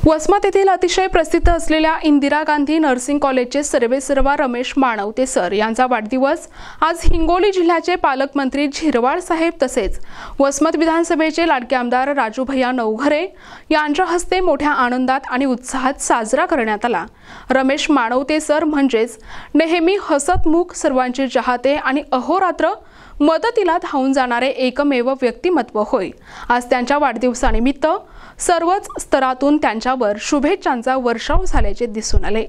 वसमत येथील अतिशय प्रसिद्ध असलेल्या इंदिरा गांधी नर्सिंग कॉलेजचे सर्वेसर्वा रमेश माणवते सर यांचा वाढदिवस आज हिंगोली जिल्ह्याचे पालकमंत्री झिरवाळ साहेब तसेच वसमत विधानसभेचे लाडके आमदार राजू भैया नवघरे यांच्या हस्ते मोठ्या आनंदात आणि उत्साहात साजरा करण्यात आला। रमेश माणवते सर म्हणजेच नेहमी हसतमुख, सर्वांचे चाहते आणि अहोरात्र मदतीला धावून जाणारे एकमेव व्यक्तिमत्व होय। आज त्यांच्या वाढदिवसानिमित्त सर्वच स्तरातून त्यांच्यावर शुभेच्छांचा वर्षाव झाल्याचे दिसून आले।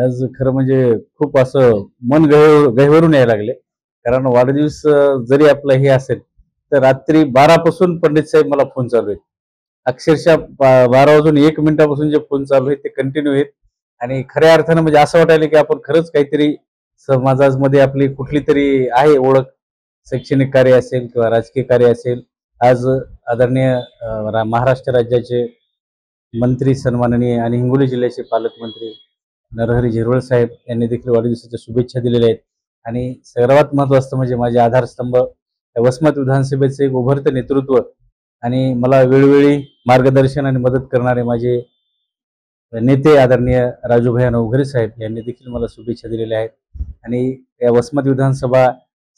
आज खरं म्हणजे खूप असं मन गहिवरून यायला लागले, कारण वाढदिवस जरी आपला हे असेल तर रात्री 12 पासून पंडित साहेब मला फोन चालू आहेत। अक्षरशः 12 वाजून 1 मिनिटापासून जे फोन चालू आहेत ते कंटिन्यू आहेत आणि खऱ्या अर्थानं म्हणजे असं वाटायला की आपण खरंच काहीतरी समाजामध्ये आपली कुठली तरी आहे ओळख, शैक्षणिक कार्य असेल किंवा राजकीय कार्य असेल। आज आदरणीय महाराष्ट्र राज्याचे मंत्री सन्माननीय आणि हिंगोली जिल्ह्याचे पालकमंत्री नरहरी झिरवाळ साहेब यांनी देखील वाढदिवसाच्या शुभेच्छा दिलेल्या आहेत आणि सर्वात महत्त्वाचं म्हणजे माझे आधारस्तंभ वसमत विधानसभेचे एक उभरते नेतृत्व आणि मला वेळोवेळी मार्गदर्शन आणि मदत करणारे माझे नेते आदरणीय राजू भैया नवघरे साहेब यांनी देखील मला शुभेच्छा दिलेल्या आहेत। आणि या वसमत विधानसभा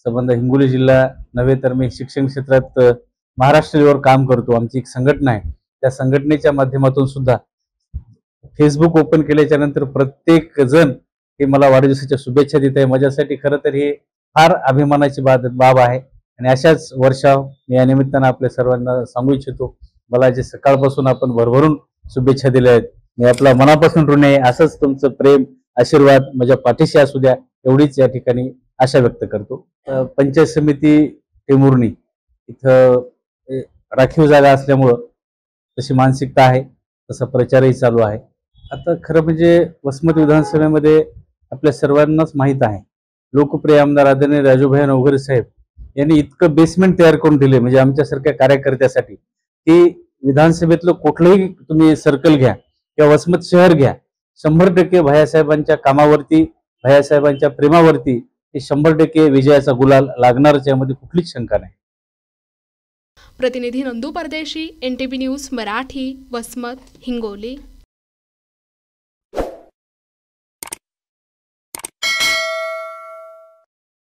संबंध हिंगोली जिल्हा नव्हे तर मी शिक्षण क्षेत्रात महाराष्ट्र लेवलवर काम करतो। आमची एक संघटना आहे, त्या संघटनेच्या माध्यमातून सुद्धा फेसबुक ओपन केल्याच्या नंतर प्रत्येक जण हे मला वाढदिवसाच्या शुभेच्छा देत आहे। माझ्यासाठी खरं तर हे फार अभिमानाची बाब आहे आणि अशाच वर्षाव मी या निमित्तानं आपल्या सर्वांना सांगू इच्छितो, मला जे सकाळपासून आपण भरभरून शुभेच्छा दिल्या आहेत मी आपला मनापासून ऋणी आहे। असंच तुमचं प्रेम आशीर्वाद माझ्या पाठीशी असू द्या एवढीच या ठिकाणी आशा व्यक्त करतो। पंचायत समिती टेमुर्णी इथं राखीव जागा असल्यामुळं तशी मानसिकता आहे, तसा प्रचारही चालू आहे। आता खरं म्हणजे वसमत विधानसभेमध्ये आपल्या सर्वांनाच माहीत आहे, लोकप्रिय आमदार आदरणीय राजू भैया नवघरे साहेब यांनी इतकं बेसमेंट तयार करून दिले म्हणजे आमच्यासारख्या कार्यकर्त्यासाठी की विधानसभेतलं कुठलंही तुम्ही सर्कल घ्या किंवा वसमत शहर घ्या, 100% भैयासाहेबांच्या कामावरती, भैयासाहेबांच्या प्रेमावरती 100% विजयाचा गुलाल लागणारच, यामध्ये कुठलीच शंका नाही। प्रतिनिधी नंदू परदेशी, NTV न्यूज मराठी, वसमत, हिंगोली।